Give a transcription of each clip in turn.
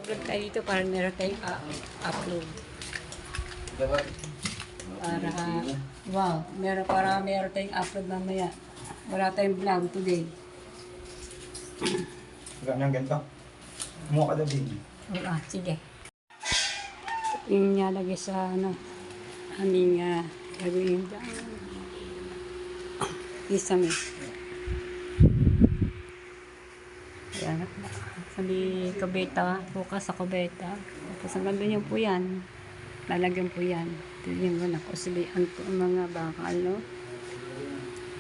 mag-vlog tayo dito para meron tayong upload. Para, wow, meron tayong upload mamaya. Wala tayong vlog today. Wala nang ganito. Mukha ka daw din. Sige. Yung nalagay sa, aming, gagawin dyan. Isang Ayan, sabi kabeta, bukas sa kabeta. Tapos ang ganda niyo po yan. Lalagyan po yan. Tignan mo na, kusulian po ang mga bakal, no?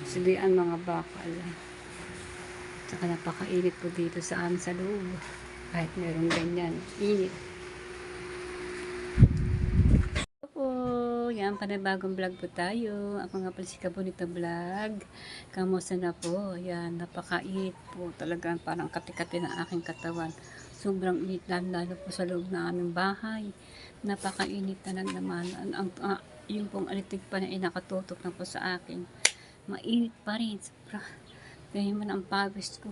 Kusulian mga bakal. Tsaka napakainit po dito sa amin sa loob. Kahit meron ganyan, init. Yan, panibagong vlog po tayo. Ako nga pala si Kabonita Vlog. Kamusta na po? Yan, napakainit po. Talagang parang kati-kati ng aking katawan. Sobrang init lalo po sa loob ng aming bahay. Napakainit na naman. Yung pong alitig pa na inakatutok na po sa akin. Mainit pa rin. Sobra. Ganyan man ang pawis ko.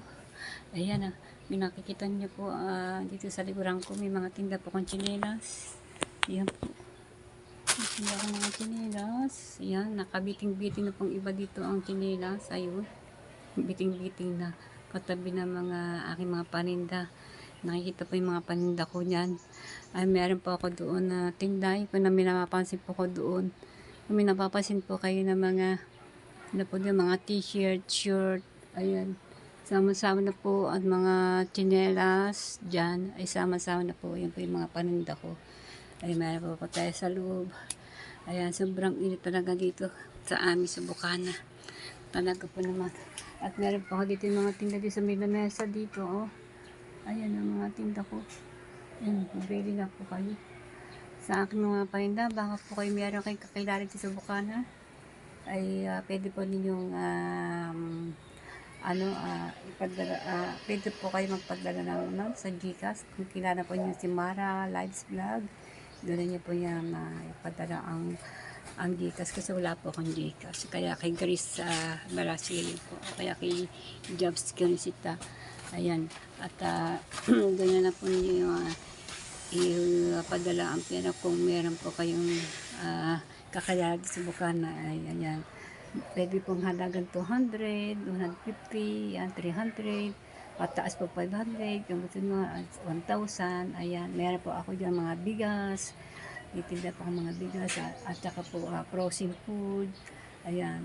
Ayan may nakikita niyo po dito sa likuran ko. May mga tinda po kong tsinelas. Yan po. Hindi ako mga tsinelas. Yan, nakabiting-biting na pong iba dito ang tsinelas. Ayun. Biting-biting na katabi ng mga aking mga paninda. Nakikita po yung mga paninda ko niyan. Ay, meron po ako doon na tinda. Kung may napapansin po ko doon. Kung may napapansin po kayo ng mga mga t-shirt, shirt. Ayan. Sama-sama na po at mga tsinelas dyan. Ay, sama-sama na po. Yan po yung mga paninda ko. Ay, meron po tayo sa loob. Ayan, sobrang init talaga dito sa amin sa Bukana. Talaga po naman. At meron po ako dito yung mga tinda dito sa may lamesa dito, oh. Ayan ang mga tinda ko. Ayan, mabili na po kayo. Sa aking mga paninda, baka po kayo meron kayong kakilala dito sa Bukana. Ay, pwede po ninyong, ipadala, pwede po kayo magpadala ng sa Gcash. Kung kilala po niyo si Mara Lives Vlog, doon niyo po niya ipadala ang Gcash kasi wala po akong Gcash. Kaya kay Grace Marasili po, kaya kay Jobs Kirisita. Ayan, at doon na po niyo ipadala ang pera kung meron po kayong kakilala sa Bukana. Ay, ayan. Pwede pong halagang 200, 150, 300, pataas po 500, kung gusto nyo 1,000, ayan, meron po ako dyan mga bigas, itinda po ang mga bigas, at saka po frozen food, ayan,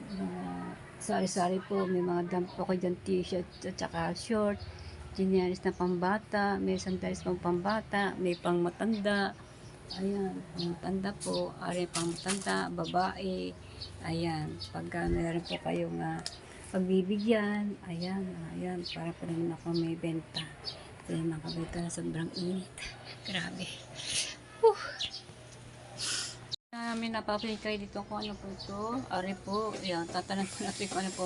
sari-sari po, may mga dam po ko dyan t-shirt, at saka short, tsinelas na pambata, may sandalis pang pambata, may pang matanda, ayan, pang matanda po, pang matanda, babae, ayan, pagka meron po kayong pagbibigyan, ayan, para po naman ako may benta. Ito yung makabenta na sobrang init. Grabe. May napapili kayo dito kung ano po ito. Ari po, ayan, tatanong ko natin kung ano po.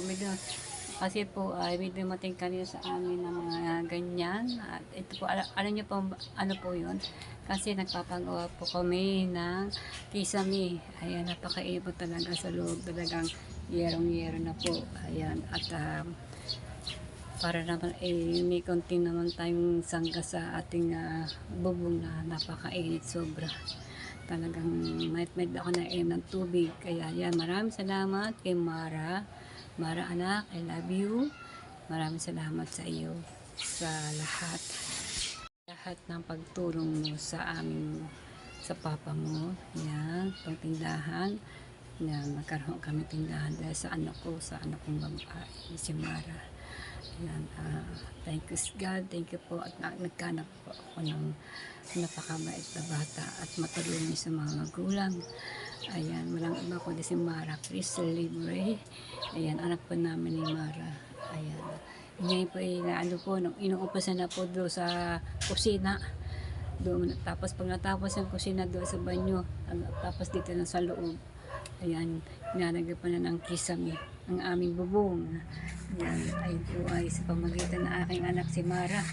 Kasi po, may dumating kanina sa amin ng mga ganyan. At ito po, alam niyo po, ano po yun? Kasi nagpapagawa po kami ng kisame. Ayan, napakainit po talaga sa loob. Talagang yerong-yero na po. Ayan, at para naman, may konting naman tayong sangga sa ating bubong na napakainit sobra. Talagang may ako na ng tubig. Kaya yan, maraming salamat kay Mara. Mara anak, I love you. Maraming salamat sa iyo sa lahat ng pagtulong mo sa amin, sa papa mo. Yan, pagtindahan. Yan, magkaroon kami tindahan dahil sa anak kong babae, si Mara. Yan, thank you God, thank you po at nagkanap po ako ng napakabait na bata at matulungin sa mga magulang. Ayan, walang iba ko si Mara Crystal Libre. Ayan, anak po namin ni Mara. Ayan, ngayon po inuupasan na po doon sa kusina doon, tapos pag natapos ang kusina doon sa banyo, tapos dito na sa loob. Ayan, nilalagay pa na ng kisame ang aming bubong. Yan, ay po ay sa pamagitan ng aking anak si Mara.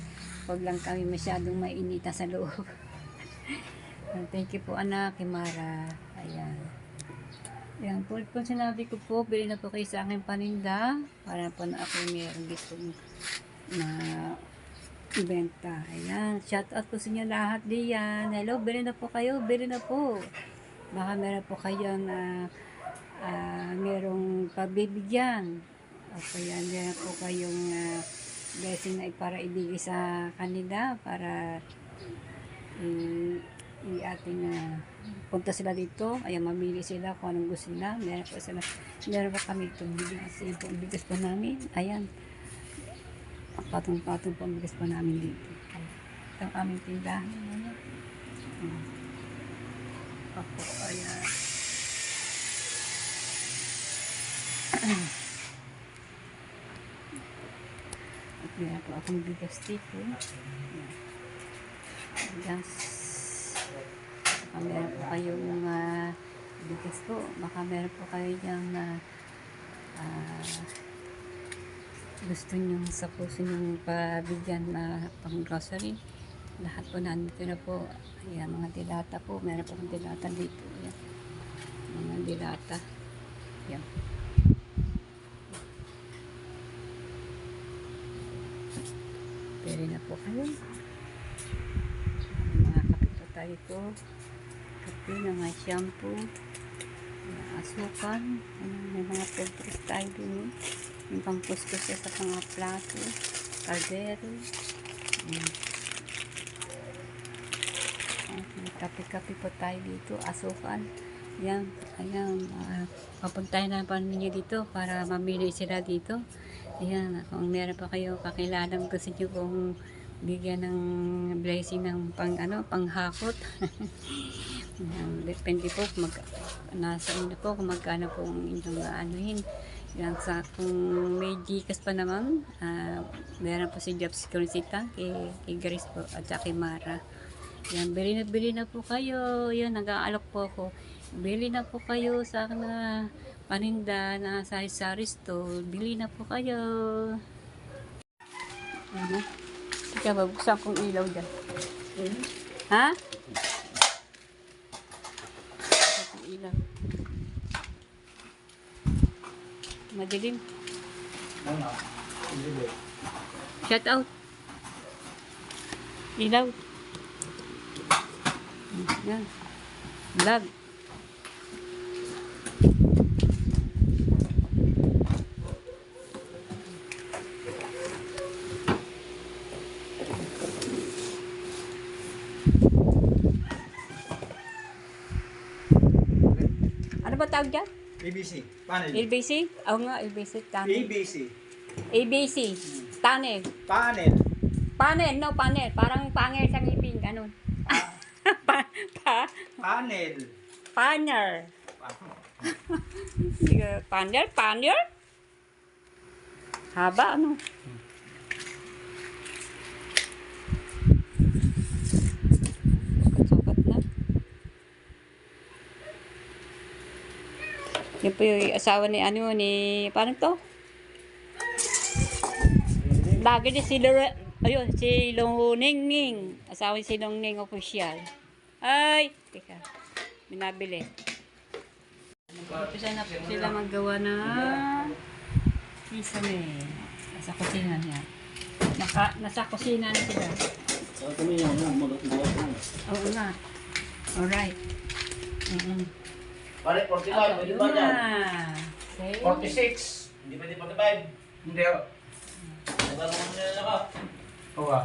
Huwag lang kami masyadong mainita sa loob. Thank you po anak, kay Mara. Ayan. Yan po sinabi ko po, bili na po kayo sa aking paninda para po na ako meron dito na ibenta. Ayan, shout out po sa inyo lahat diyan. Hello, bili na po kayo, bili na po. Baka meron po kayong merong pagbibigyan. O kaya meron po kayong blessing na para ibigay sa kanila para ating punta sila dito. Ayan, mamili sila kung anong gusto nila. Meron po kami itong bigas. Ayan po, ang bigas po namin. Ayan, patong-patong po ang bigas po namin dito. Ito ang aming tindahan. Ako, ayan. At meron po akong bigas dito. Ayan. Bigas. Baka meron po kayong bigas po. Baka meron po kayo diyang gusto nyo sa puso nyo pabigyan na pang grocery. Lahat po nandito na po. Ayan, mga dilata po. Meron po akong dilata dito. Ayan. Mga dilata. Ayan. Pwede na po kayo. Mga kape po tayo ito. Kape, mga shampoo. Mga asukan. May mga filters tayo din. Yung pangkuskus sa mga plato. Kaldero. May kape-kape po tayo dito. Asukan. Ayan. Ayan. Papuntahin na pa ninyo dito para mamili sila dito. Ayan, kung meron pa kayo kakilalang gusto nyo kung bigyan ng blessing ng panghakot. Depende po nasa inyo po kung magkano po ang inyong anuhin. Yan, kung may Gcash pa naman, meron po si Jobs Conchita, kay Grace po, at kay Mara. Yan, bili na po kayo. Yan, nag-aalok po ako. Bili na po kayo sa paninda na sari-sari store. Bili na po kayo. Ano? Ika, babuksan kong ilaw dyan. Ha? Buksan ilaw. Madilim. Shout out. Ilaw. Yan. Vlog. Ano ba tawag dyan? ABC. Panel. LBC? Oo nga, LBC. Tunnel. ABC. ABC. Tunnel. Panel. Panel, no, panel. Parang pangil sa ngipin, ganun. Panel. Panel. Panel, panel? Haba, ano? Sukat na. Yan po yung asawa ni parang to? Lagi ni si Ningning. Asawa ni si Ningning official. Ay, teka. Binabili. Umpisa na po sila maggawa na sesame. Nasa kusina niya. Nasa kusina na sila. Oo nga. Alright. Pare, 45, pwede ba dyan? 46, hindi pwede 45. Hindi ako. Nagkaroon mo nila ka. Oo.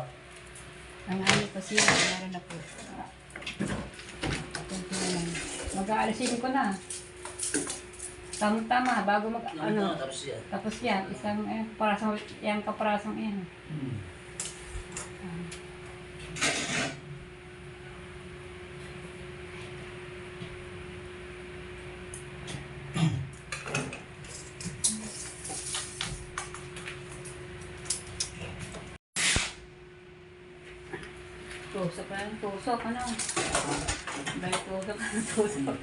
Ang aming kusina, meron na po. Mag-aalisin ko na. Tama-tama, bago Tapos yan. tapos yan, isang parasong, yung kaparasong yan. Tusok lang, tusok, ano? Dahil tusok.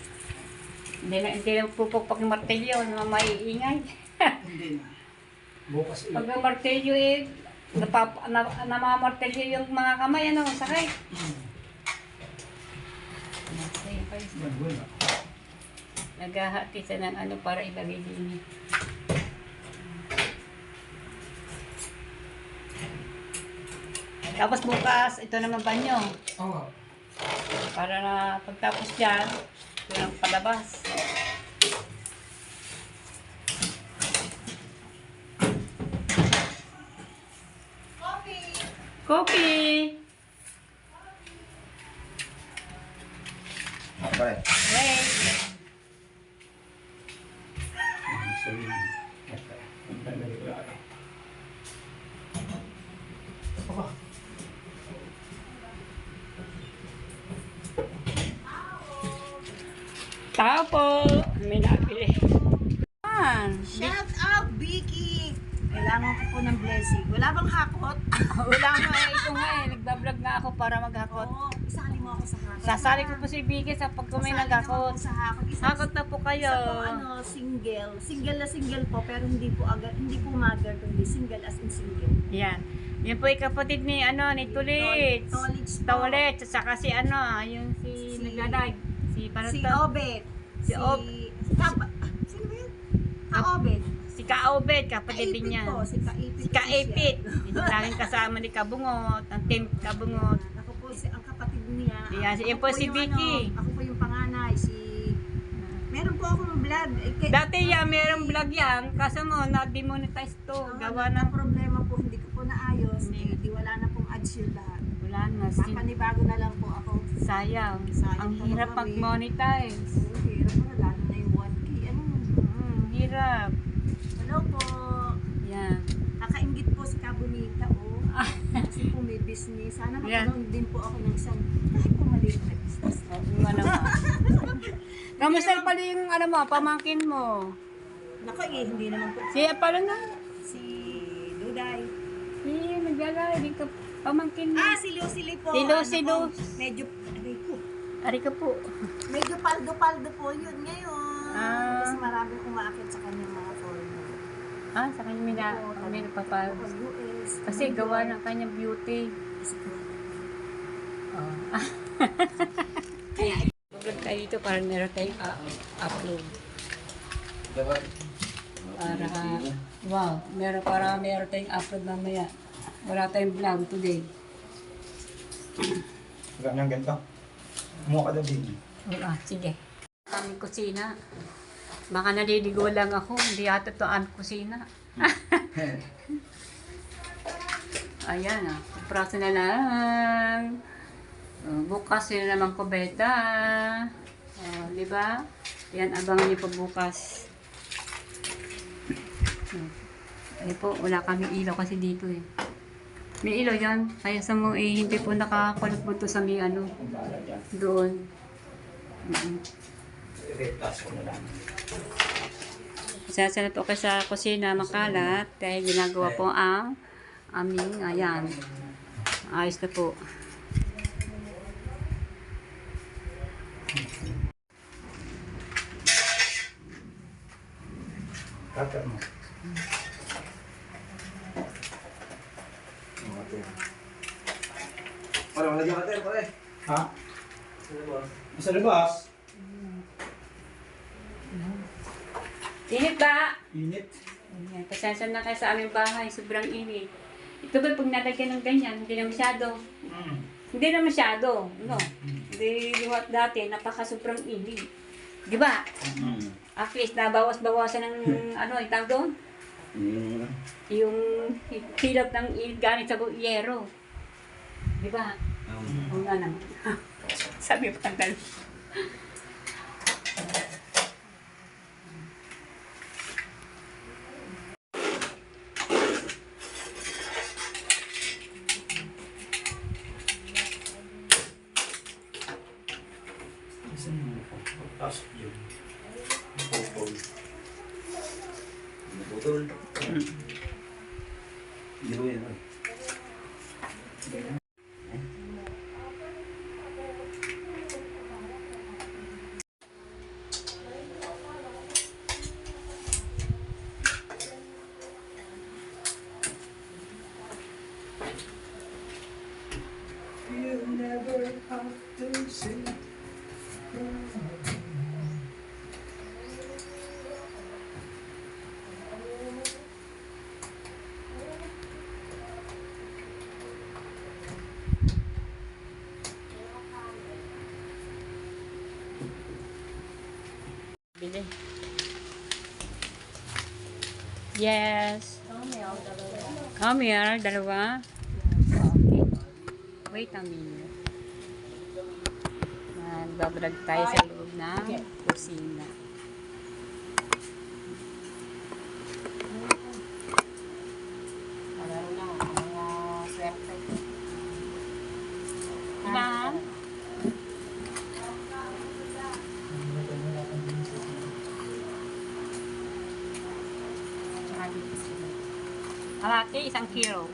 Hindi na pupukpak yung martilyo, na maiingay. Hindi na. Bukas ulit. Pag ang martilyo namamartilyo yung mga kamay, ano, sakay. Naghahati sa ng ano para ilagay din. Tapos bukas, ito naman banyo. Oo. Para na pagtapos dyan, ito yung palabas. Coffee! Ako pare. Hey! Tao po! May nabili. Shout out, Vicky! Kailangan ko po ng blessing. Wala bang hakot? Wala nga eh. Ito nga eh. Nagbablog nga ako para maghakot. Oo, isali mo ako sa hakot. Sasali ko po si Vicky sa pag may Sasali naghakot. naman po sa hakot. Hakot na po kayo. Isa po single. Single na single po, pero hindi po agad, hindi po mother, kundi single as in single. Yan. Yan po yung kapatid ni ni Tulit. Tolits po. Tulit. At saka si yung si naglalag. Si parang Si to. Obet. Si Sino ba yun? Ka-Obet. Si Kaobet, kapatid din Kaipit niya. po, si Kaipit. Si Kaipit. Yung laging kasama ni Kabungot. Ang team Kabungot. Ako po ang kapatid niya. Yeah, Ako yan po si yung Vicky. ako po yung panganay. Meron po akong vlog. Dati yan, mayroong vlog yan. Kaso mo, na-demonetize to. Gawa ng problema po, hindi ko po naayos. Hindi. Di wala na pong ads yun lahat. wala na. Papanibago na lang po ako. Sayang. Sayang Ang talaga hirap eh. mag-monetize. Oo, hirap po. Lalo na yung 1K. Hirap. Hello po. Yan. Kakaingit po si Kabunita. Kasi po may business. Sana Yeah. makaroon din po ako ng isang kahit po maliit na business. Yung ano mo. Kamusta pala yung pamangkin mo? Naku hindi naman po. Siya pala na. Si Duday. Naglalay. Hindi ka pamangkin mo. Si Lucy po. Si Lucy, Ano po, Lucy. Medyo, aray ko. Ari ka po. Medyo paldo-paldo po yun ngayon. Ah. Kasi maraming umaakit sa kanyang mga foreigner. Sa kanya may nagpapal. Sa US. Kasi gawa ng kanyang beauty. Kasi gawa Vlog tayo dito para meron tayong upload. Para meron tayong upload mamaya. Wala tayong vlog today. Ganyan ganito. Mukha ka daw din. Sige. Aming kusina. Baka naliligo lang ako. Hindi yata ito ang kusina. Ayan Praso na lang. Bukas yun naman kubeta. Di ba? Yan, abangan niyo po bukas. Ay po, wala kami ilaw kasi dito eh. May ilaw yan. Kaya sa mo hindi po nakakulot po to sa may doon. Retas ko na lang. Sasanap po kayo sa kusina makalat. Dahil ginagawa po ang aming, ayan. Ayos na po. Kata mo. Pare, wala dyan ka pare. Ha? Sa labas? Init ba? Init. Ayan, pasensya na kayo sa aming bahay. Sobrang init. Ito ba pag nalagyan ng ganyan, hindi na masyado. Hindi na masyado. No? Hindi dati, napaka-sobrang init. Di ba? At least, nabawas-bawasan ng itang doon. Yung hilap ng init ganit sa yero. Di ba? Oo nga naman. Sabi pa ang dalawa. Saan mo? Tapos yun. Pupol. Naputol. Hindi ko yan. You never have to say. Bili. Yes. Come here, dalawa. Okay. Wait a minute. Magbabrag tayo sa loob ng kusina. Ma'am? Alati, 1 kilo.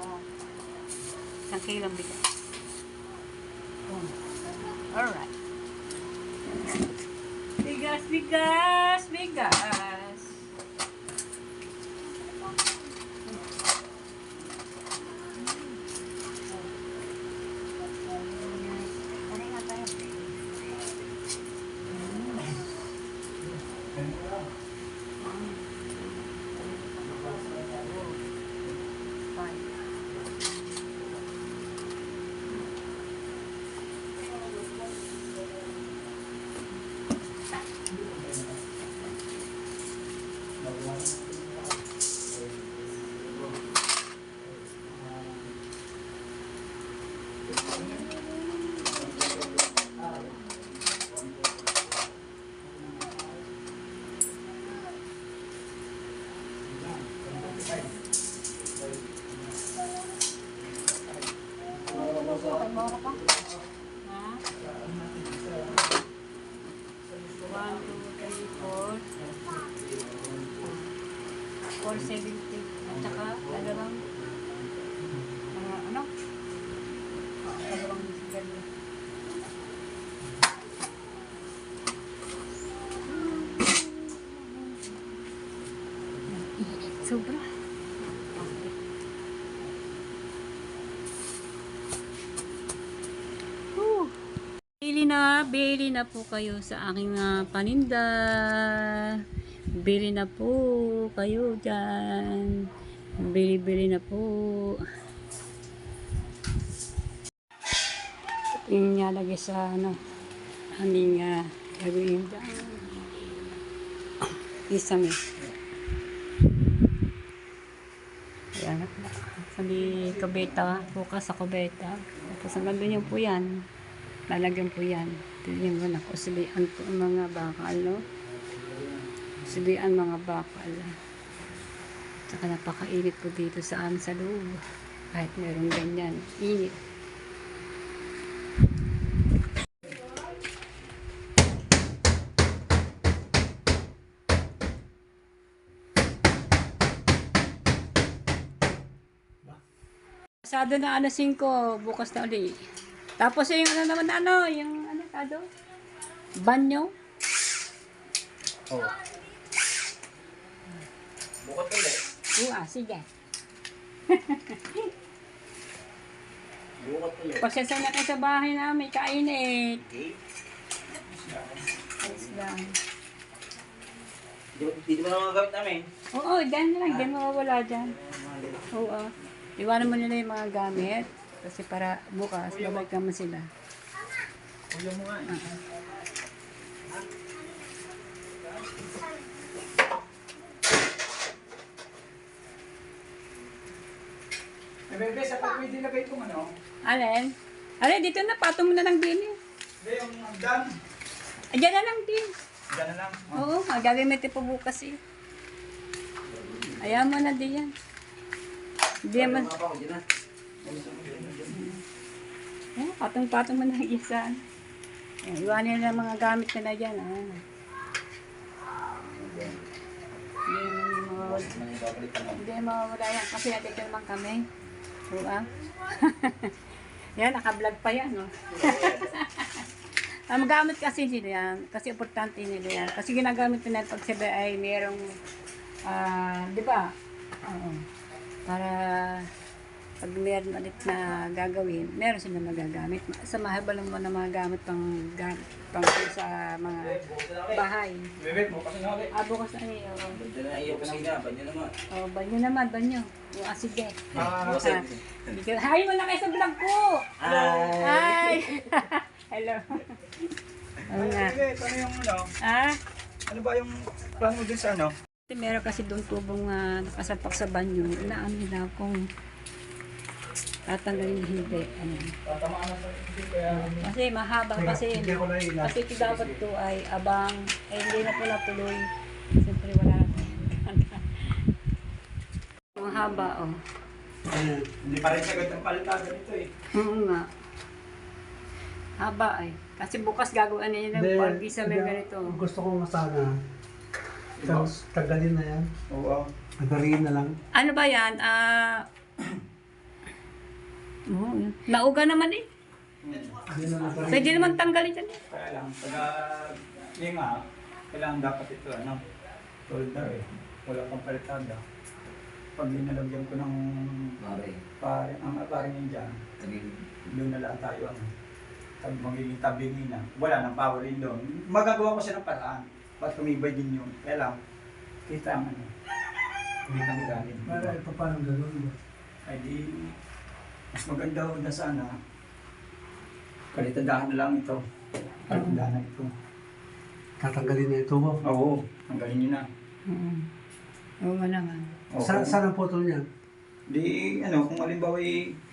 1 kilong bigas. Alright. Bigas, bigas, bigas. Ha? 1, 2, 3, 4. 470. At saka, dalawang, ano? Dalawang sigarilyo. Sobra. Bili na po kayo sa aking paninda. Bili na po kayo dyan. Bili na po. Yung nalagay sa aming gagawin dyan. Isame. Ayan. Sabi kubeta. Bukas sa kubeta. Tapos ang ganda niyo po yan. Lalagyan po yan. Tignan mo na, kusulian po ang mga bakal, no? Kusulian mga bakal. Saka napakainit po dito sa amin sa loob. Kahit meron ganyan. Init. Pasado na 5, bukas na ulit. Tapos yung yung tado? Banyo? Oh. Bukod ulit. Sige. Bukod ulit. Pagsasay na kayo sa bahay namin, kainit. Okay. Ayos lang. Dito mo na mga gamit namin. Oo, dyan lang. Dyan mawawala dyan. Oo. Iwanan mo nila yung mga gamit. Kasi para bukas, babalik naman sila. Kuya mo nga eh. Bebe, sa pwede ilagay itong ano? Alin? Alin, dito na. Patong mo na lang din eh. Hindi, yung hagdan. Diyan na lang din. Hagdan na lang. Oo, magagawin mo ito po bukas eh. Ayaw mo na din yan. Hindi naman. Patong-patong mo na yung isa. Iwanin nila mga gamit nila dyan. Hindi mawawala yan. Kasi natito naman kami. Oo. Yan, naka-vlog pa yan. No? Magamit kasi nila yan. Kasi importante nila yan. Kasi ginagamit nila pag sabi ay mayroong, di ba? Oo. Para pag meron ulit na gagawin, meron sila magagamit. Sa mahaba lang mo na mga gamit pang sa mga bahay. Bebe, bukas na ulit. Bukas na niyo. Dito na iyo kusina. Banyo naman. Banyo naman, banyo. Sige. Bukasan. Hi mo na kayo sa vlog ko! Hi! Hello. Ano nga? Bebe, ito na yung ano. Ano ba yung plano mo dun sa ano? Meron kasi doon tubong nakasapak sa banyo. Inaano nila kung tatanggalin hindi. Ayan. Kasi mahaba kasi. Hindi ako na Kasi ito dapat to ay abang. Hindi na pala tuloy. Siyempre wala na. Mahaba oh. Hindi pa rin sagad ang palitagan ito eh. Oo nga. Haba ay. Kasi bukas gagawin niya ng pag-isa may ganito. Gusto ko sana. Tagalin na yan. Oo. Tagalin na lang. Ano ba yan? Nauga naman eh. Hindi na natarin. Pwede naman tanggalin yan eh. Kaya lang, yun nga, kailangan dapat ito, folder eh. Wala pang palitada. Pag linalagyan ko ng paring yun dyan, doon na lang tayo magiging tabingi na. Wala nang power in doon. Magagawa ko siya ng paraan. Ba't tumibay din yun? Kaya lang, kita ang hindi kami galing. Para ito paano gano'n. Ay di, mas maganda ho na sana. Kalitadahan na lang ito. Kalitadahan na ito. Tatanggalin na ito mo. Oo, tanggalin nyo na. Oo naman. Oo. Saan ang photo niya? Di, kung halimbawa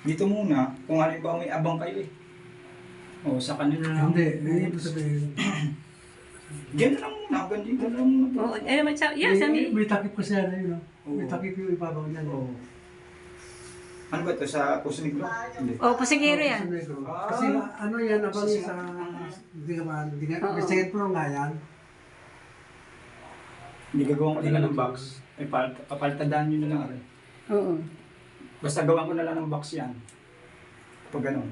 dito muna, kung halimbawa may abang kayo eh. O, sa kanila na lang. Hindi, ibig sabihin. Diyan na lang muna, ganyan na lang muna. Oo, eh naman siya. Yeah, sabi. May takip kasi yan yun. May Oo. takip yung ibabaw niyan. Oo. Ano ba ito, sa Puso Negro? Hindi. Oh, pasigero yan. Kasi ano yan, abang sa... Hindi ka ba, hindi ka, may second floor nga yan. Hindi gagawin ko nila ng box. Ay, papalitadaan nyo na lang rin. Oo. Basta gawan ko na lang ng box yan. Pag ganun.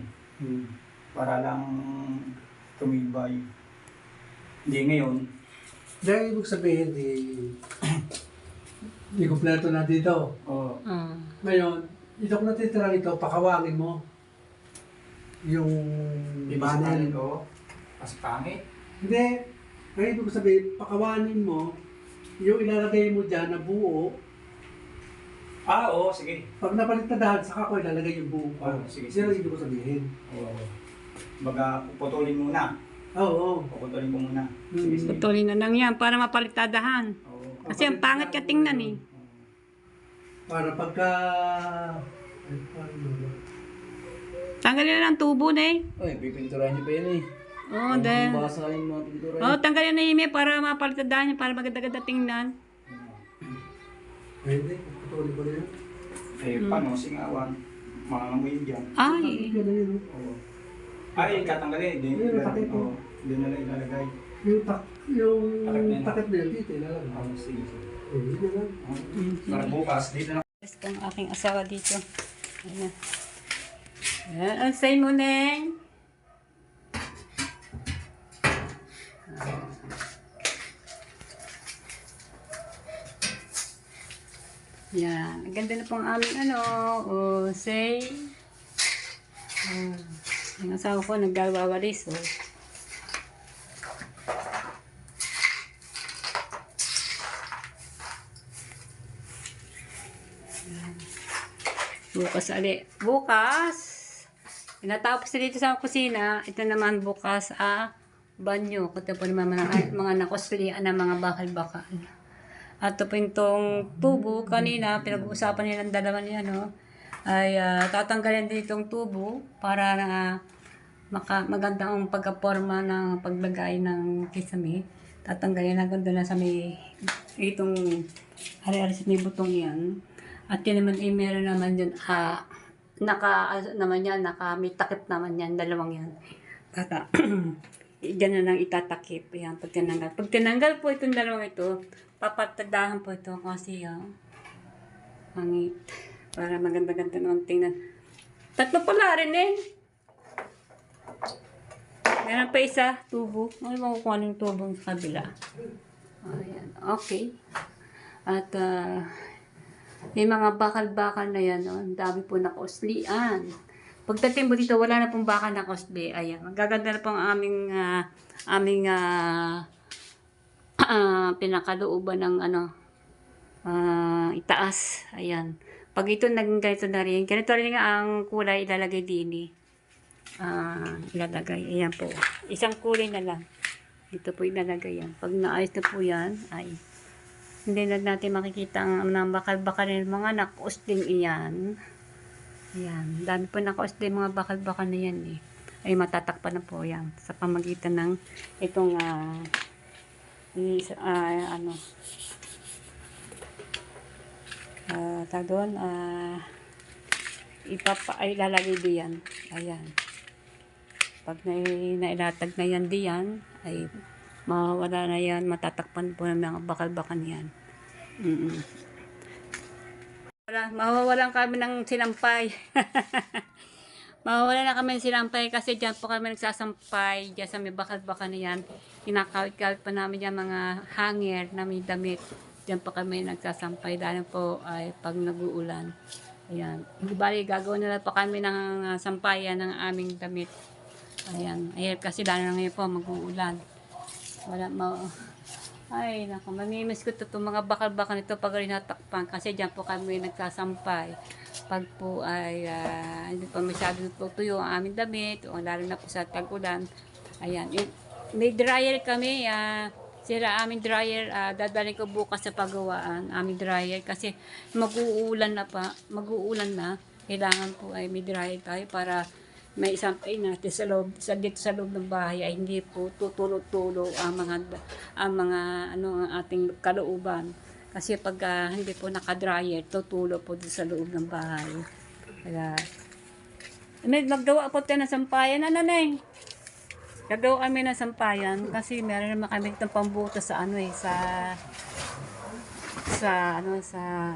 Para lang tumibay. Hindi ngayon. Dahil ibig sabihin, di kompleto na dito. Oo. Ngayon, ito kung natitira nito, pakawangin mo. Yung Ibig sabihin panel. ko, kasi pangit. Hindi. Ngayon, ibig sabihin, pakawangin mo, yung ilalagay mo dyan na buo, Oo, sige. pag napalitadahan, saka ko ilalagay yung buo pa. Oo, sige, Yan ang sige. ibig ko sabihin. Oo. Baga, puputulin muna. Oo. Puputulin ko muna. Sige, sige. Putulin na lang yan para mapalitadahan. Oo. Kasi ang pangit ka tingnan eh. Para pagka... Ay, paano ba? Tanggalin na ng tubo na eh. Ay, pipinturahan niyo pa yun eh. Oo, dahil. Basa yung mga pintura. Oo, tanggalin na yun para mapalitadahan niya para maganda-ganda tingnan. Ay, hindi. Patuloy ko na yun. Paano, singawan. Mangangamoy dyan. Ay. Yan na yun. Oo. Ay, katanggalin. Ayun, takip mo. Doon na lang ilalagay. Yung takip na yan, dito ilalagay. Oo, sige, sige. Yun na lang. Para bukas, dito na. Gusto ang aking asawa dito. Ayan. Ayan, ang say mo, Neng. Yan. Ang ganda na pong aming say. Ang asawa ko nagwawalis. Bukas ali. Bukas! Natapos na dito sa kusina. Ito naman bukas banyo. Ito po naman mga nakoslian na mga bakal-bakal. At ito po yung tubo kanina. Pinag-uusapan nilang dalawa niya, ay tatanggalin din itong tubo para na maganda ang pagkaporma ng paglagay ng kisame. Tatanggalin na ganda na sa may itong hari-hari sa may butong yan. At yun naman meron naman dyan may takip naman yan, dalawang yan. Baka dyan na lang itatakip. Yan, pag tinanggal. Pag tinanggal po itong dalawang ito, papatadahan po ito kasi mangit. Para maganda-ganda naman tingnan. Tatlo pala rin eh. Meron pa isa, tubo. Ay, makukuha ng tubo sa kabila. Ayan, okay. At may mga bakal-bakal na yan. Ang dami po nakauslian. Pagdating mo dito, wala na pong bakal na kausli. Ayan, magaganda na po ang aming pinakalooban ng itaas. Ayan. Pag ito naging ganito na rin, ganito rin nga ang kulay ilalagay din eh. Ilalagay. Ayan po. Isang kulay na lang. Ito po ilalagay yan. Pag naayos na po yan, ay hindi na natin makikita ang bakal-bakal ng mga nakausling iyan. Ayan. Dami po nakausling mga bakal-bakal na yan eh. Ay matatakpan na po yan sa pamagitan ng itong doon, ilalagay diyan. Ayan. Pag nailatag na yan diyan, ay mawawala na yan, matatakpan po ng mga bakal-bakal yan. Mawawalan kami ng sinampay. Mawawalan na kami ng sinampay kasi dyan po kami nagsasampay, dyan sa may bakal-bakal na yan. Kinakawit-kawit pa namin yan mga hanger na may damit. Dyan po kami nagsasampay dahil po ay pag nag-uulan. Ayan. Hindi bali, gagawin na po kami ng sampayan ng aming damit. Ayan. Ayan kasi dahil na ngayon po mag-uulan. Ay, naku, mamimiss ko itong mga bakal-bakal nito pag rinatakpan kasi dyan po kami nagsasampay. Pag po ay hindi pa masyadong tutuyo ang aming damit, o lalo na po sa tag-ulan. Ayan. May dryer kami, sira aming dryer, dadalhin ko bukas sa paggawaan, aming dryer kasi mag-uulan na, kailangan po ay may dryer tayo para may isampay natin dito sa loob ng bahay ay hindi po tutulo-tulo ang ating kalooban. Kasi pag hindi po naka-dryer, tutulo po dito sa loob ng bahay. Kaya, maggawa po tayo ng sampayan, gagawa kami ng sampayan kasi meron naman kami itong pambuto sa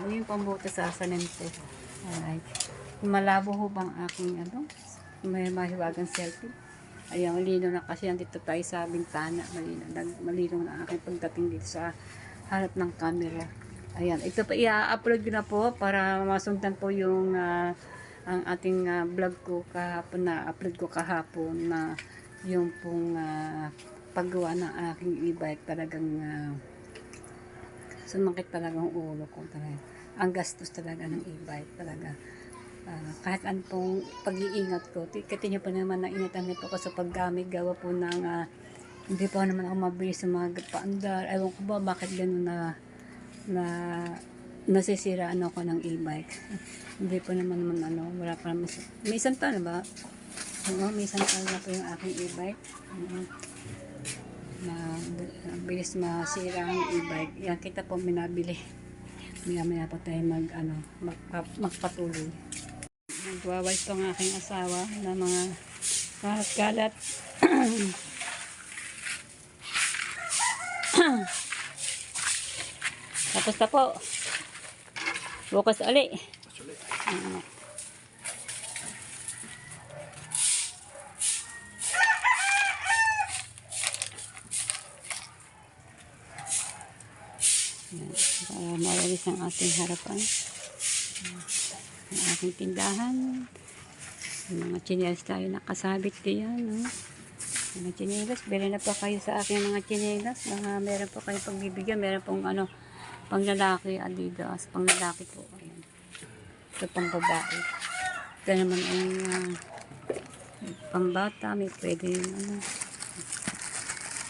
yung pambuto sa sanente. Alright. Malabo ho bang aking may mahiwagang selfie. Ayan, malinaw na kasi nandito tayo sa bintana. Malinaw na aking pagdating dito sa harap ng camera. Ayan, ito pa i-upload ko na po para masundan po yung ang ating vlog ko kahapon na upload ko kahapon na yung pong paggawa ng aking e-bike. Talagang sumakit talagang ulo ko talaga. Ang gastos talaga ng e-bike talaga. Kahit anong pag-iingat ko, kasi nyo pa naman nainatan nito ko sa paggamit, gawa po ng hindi pa naman ako mabilis sa mga paandar. Ewan ko ba bakit gano'n na nasisiraan ako ng e-bike. Hindi pa naman wala pa naman. May isang taon na ba? May isang taon na po yung aking e-bike. Bilis masira ang e-bike. Yan, kita po minabili. Maya pa tayo magpatuloy. Nagwawalis pa ang aking asawa na mga kalat-kalat. Tapos na po. Bukas uli. Para mawalis ang ating harapan. Ang aking tindahan. Mga tsinelas tayo nakasabit diyan. Mga tsinelas. Bili na po kayo sa akin mga tsinelas. Meron po kayo pagbibigyan. Meron pong pang lalaki, Adidas. Pang lalaki po. Ayan. Ito pang babae. Ito naman ang pang bata. May pwede yung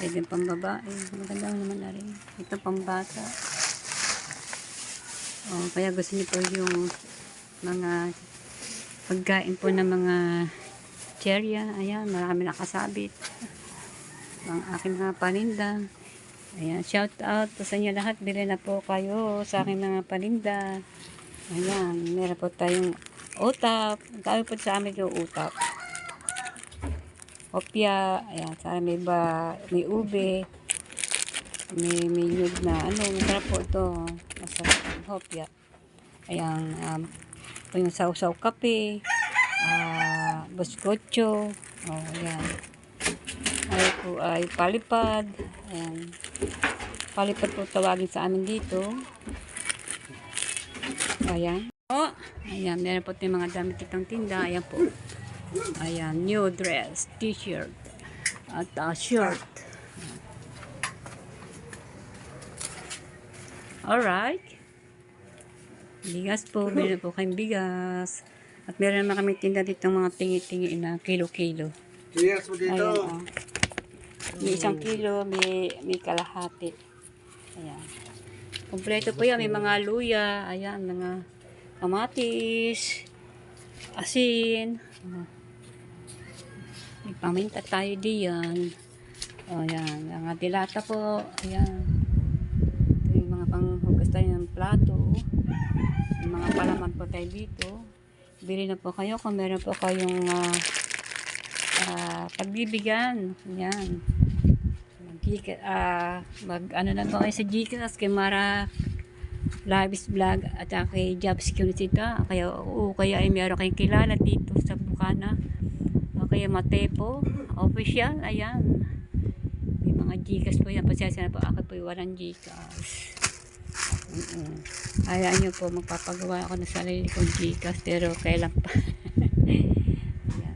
pwede pang babae. Maganda naman na rin. Ito pang bata. Kaya gusto niyo po yung mga pagkain po ng mga cherya. Ayan, marami nakasabit. Ang aking mga paninda. Ayan, shout out po sa inyo lahat. Bili na po kayo sa aking mga paninda. Ayan, meron po tayong utap. Dami po sa amin yung utap. Opya. Ayan, sana may ube. May nyug na masarap po ito. Masarap ang hopya. Ayan, yung sausaw kape, buskotso, ayan. Ay po ay palipad. Ayan. Palipad po tawagin sa amin dito. Ayan. Ayan, meron po tayong mga damit itong tinda. Ayan po. Ayan, new dress, t-shirt, at shirt. Alright. Bigas po. Meron po kayong bigas. At meron naman kami tinda dito mga tingi-tingi na kilo-kilo. Cheers mo dito. Ayan, May 1 kilo, may kalahati. Ayan. Kompleto po yan. May mga luya. Ayan, mga kamatis, asin. May paminta tayo diyan. O, ayan. Mga dilata po. Ayan. Ito yung mga panghugas tayo ng plato. May mga palaman po tayo dito. Bili na po kayo kung meron po kayong pagbibigyan. Ayan. Mag-ano na po kayo sa Gcash kay Mara Labis Vlog at kay Job Security ta. Kaya ay meron kayong kilala dito sa Bukana. O kaya Matepo Official. Ayan. May mga Gcash po yan. Pasensya na po. Ako po walang Gcash. Hayaan nyo po. Magpapagawa ako ng sarili kong Gcash. Pero kailan pa. Ayan.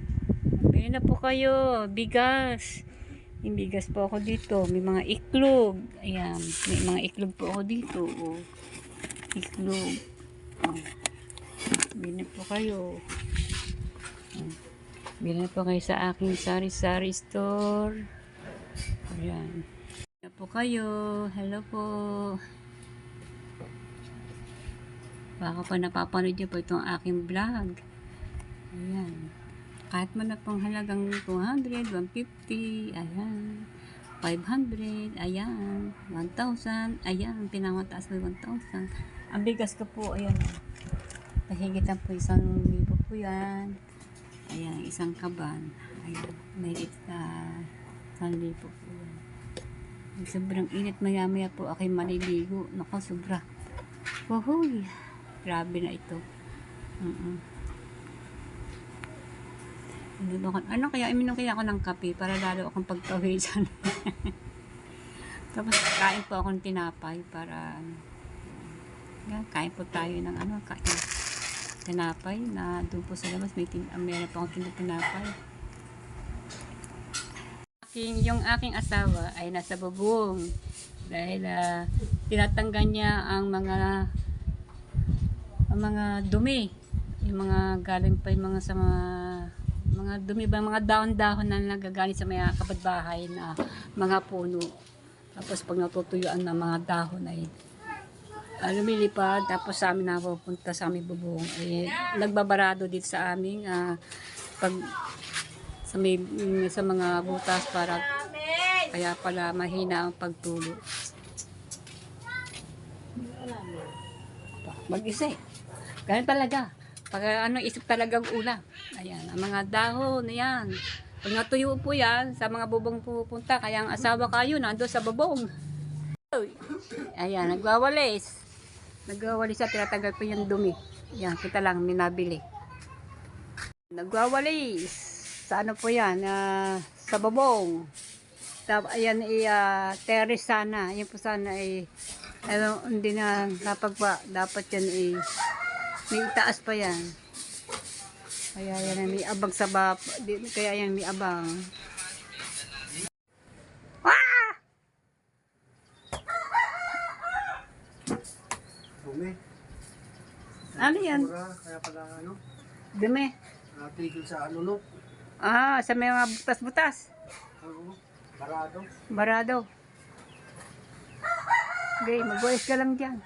Bili na po kayo. Bigas. Yung bigas po ako dito. May mga iklog. Ayan. May mga iklog po ako dito. Oh. Iklog. Oh. Bili na po kayo. Oh. Bili na po kayo sa aking sari-sari store. Ayan. Bili na po kayo. Hello po. Baka pa napapanood nyo po itong aking vlog. Ayan. Kahit mo na pong halagang 200, 150, ayan, 500, ayan, 1,000, ayan, pinamataas na 1,000. Ang bigas ko po, ayan, pahigitan po 1,000 po yan, ayan, isang kaban, ayan, may 1,000 po yan. Sobrang init, maya-maya po ako'y maliligo, naku, sobra, wahoy, grabe na ito. Ano kaya, iminom kaya ako ng kape para lalo akong pagtawisan. Tapos kain po ako ng tinapay para yan, kain po tayo ng tinapay na doon po sa labas meron po akong tinapay. Yung aking asawa ay nasa bubong dahil tinatanggal niya ang mga dumi, yung mga galing pa yung mga sa mga dumi ba, mga dahon-dahon na nagagaling sa mga kapitbahay na mga puno. Tapos pag natutuyuan ng mga dahon ay lumilipad, tapos sa amin napupunta sa aming bubong. Nagbabarado dito sa aming sa mga butas para kaya pala mahina ang pagtulo. Mag-isa eh. Ganun talaga. Pag isip talagang ulam. Ayan, ang mga dahon, ayan. Pag natuyo po yan, sa mga bubong pupunta, kaya ang asawa kayo nando sa bubong. Ayan, nagwawalis. Nagwawalis siya, tinatagal po yung dumi. Ayan, kita lang, minabili. Nagwawalis. Sa ano po yan, sa bubong. Ayan, terrace sana. Ayan po sana hindi na dapat yan may itaas pa yan. Kaya yan may abang sa kaya yan may abang. Ah! Dumi. Ano yan? Kaya pala Dumi. tigil sa no? Sa may mga butas-butas. Oo. Barado. Barado. Okay, mag-voice ka lang dyan.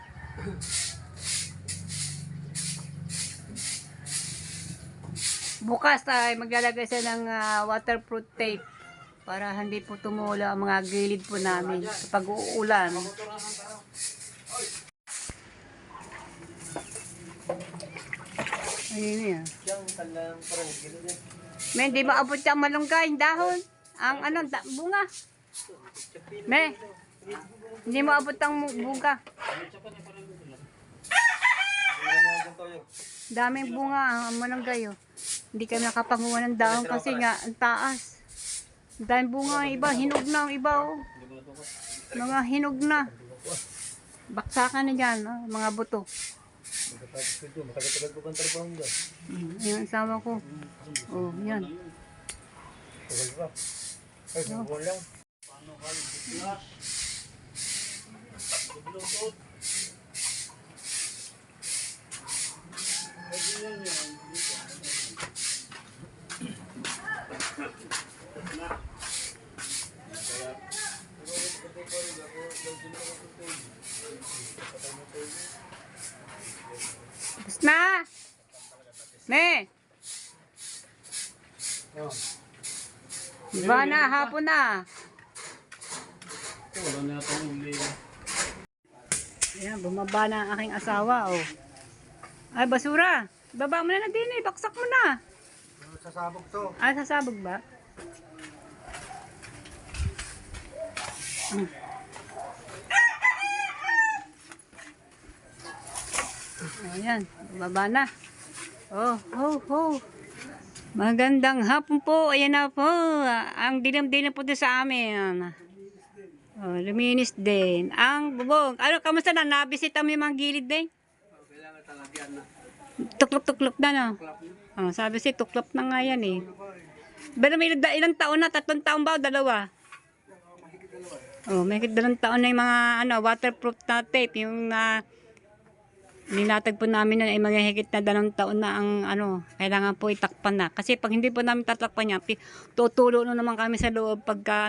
Bukas ay maglalagay siya ng waterproof tape para hindi po tumula ang mga gilid po namin sa pag-uulan. Ayun yan. May hindi maabot yung malunggay, dahon. Ang bunga. May, hindi maabot ang bunga. Daming bunga ang malunggay. Hindi kami nakapanguha ng dahon kasi nga ang taas. Daming bunga, iba hinog na, iba mga hinog na. Baksakan na dyan, mga buto. Yung asawa ko. Oh, yan. Ne! Oh. Diba na, hapon na. Wala na itong uli. Ayan, bumaba na ang aking asawa, oh. Ay, basura. Baba mo na din, eh. Baksak mo na. Sasabog to. Ah, sasabog ba? Ayan, baba na. Oh, oh, oh. Magandang hapon po. Ayan na po. Ang dilim-dilim po doon sa amin. Oh, luminis din. Ang bubong. Ano, kamusta na? Nabisita mo yung mga gilid din? Kailangan talagyan na. Tuklop-tuklop na, no? Klap na. Oh, sabi si tuklop na nga yan, eh. Pero may ilang taon na? 3 taon ba o 2? Oh, may 2 taon na yung mga waterproof na tape. Yung nilatag po namin na ay mga higit na 2 taon na ang kailangan po itakpan na. Kasi pag hindi po namin tatakpan yan, tutulo na naman kami sa loob pagka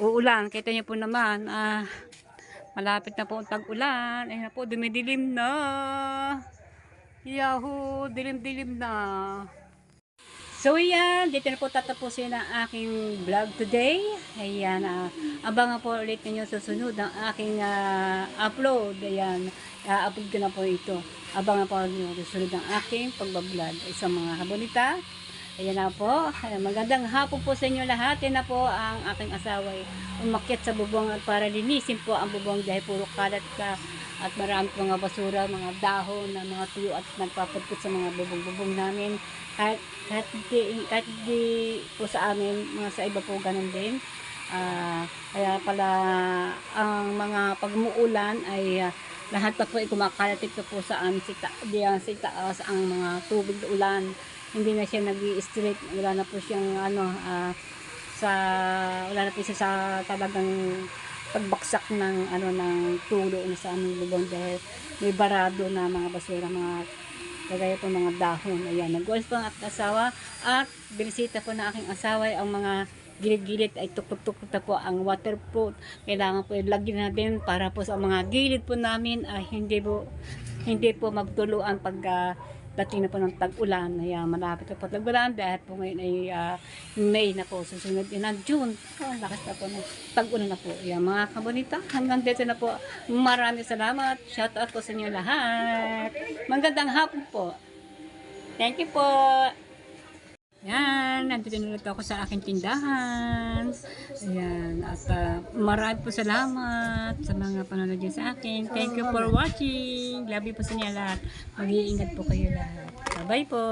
uulan. Kita niyo po naman, malapit na po ang tag-ulan. Ayun na po, dumidilim na. Yahoo, dilim-dilim na. So yan, dito na po tatapusin ang aking vlog today. Ayan, abangan po ulit ninyo susunod ang aking upload. Ayan, upload ko na po ito. Abangan po ninyo susunod ang aking pagbablog sa mga kabonita. Ayan na po, magandang hapon po sa inyo lahat. Yan na po ang aking asawa umakyat sa bubong at para linisin po ang bubong dahil puro kalat at marami mga basura, mga dahon, mga tuyo at nagpapagkot sa mga bubong-bubong namin. Kahit di po sa amin, mga sa iba po ganun din. Kaya pala ang mga pagmuulan ay lahat pa po ay kumakalat ito po sa amin sa itaas ang mga tubig na ulan. Hindi na siya nag-i-straight, wala na po siyang wala na po siya sa talagang pagbaksak ng tulo na sa aming lubong dahil may barado na mga basura, mga kagaya po mga dahon. Ayan, nag-uwas po ang aking asawa at binisita po na aking asawa ang mga gilid-gilid ay tuklop-tuklop na po ang waterproof. Kailangan po ilagyan natin para po sa mga gilid po namin ay hindi po magtuluan pag dating na po ng tag-ulan. Ayan, malapit na po tag-ulan dahil po ngayon ay May na po. Susunod din ang June. Lakas na po ng tag-ulan na po. Ayan, mga kabonita, hanggang dito na po. Maraming salamat. Shout out po sa inyo lahat. Magandang hapon po. Thank you po. Yan, nandito na ulit ako sa aking tindahan. Ayan, at marami po salamat sa mga panonood niyo sa akin. Thank you for watching. Love you po sa inyo lahat. Mag-iingat po kayo lahat. Bye-bye po.